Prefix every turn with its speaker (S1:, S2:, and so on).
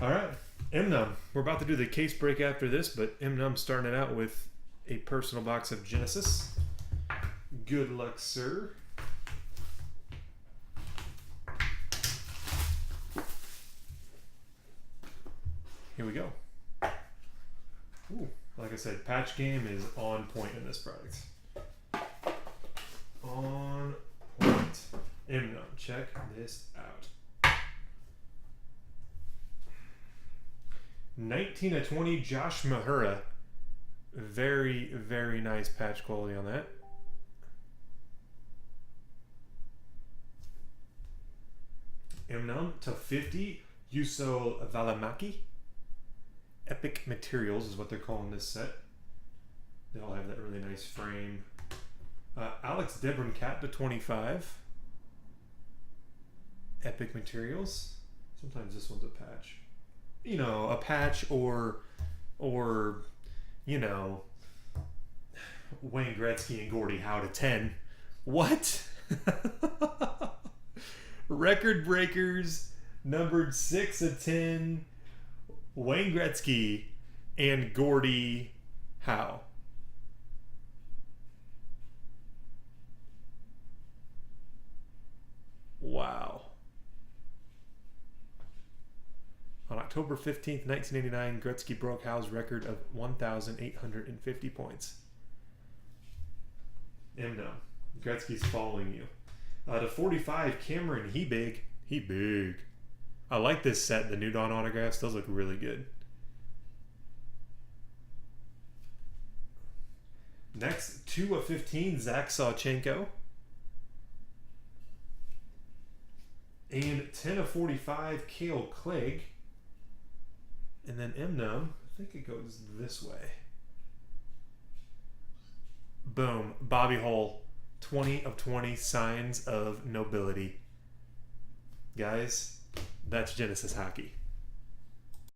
S1: All right, mnum. We're about to do the case break after this, but mnum starting it out with a personal box of Genesis. Good luck, sir. Here we go. Ooh, like I said, patch game is on point in this product. On point. mnum. Check this out. 19/20 Josh Mahura. Very, very nice patch quality on that. mnum /50 Yuso Valimaki. Epic Materials is what they're calling this set. They all have that really nice frame. Alex Debrincat /25. Epic Materials. Sometimes this one's a patch. You know, a patch or you know, Wayne Gretzky and Gordie Howe /10. What? Record breakers numbered 6/10. Wayne Gretzky and Gordie Howe. Wow. On October 15th, 1989, Gretzky broke Howe's record of 1,850 points. mnum. Gretzky's following you. /45, Cameron Hebig. Hebig. I like this set. The New Dawn autographs. Those look really good. Next, 2/15, Zach Sawchenko. And 10/45, Cale Clegg. And then mnum, I think it goes this way. Boom. Bobby Hull. 20/20, Signs of Nobility. Guys, that's Genesis Hockey.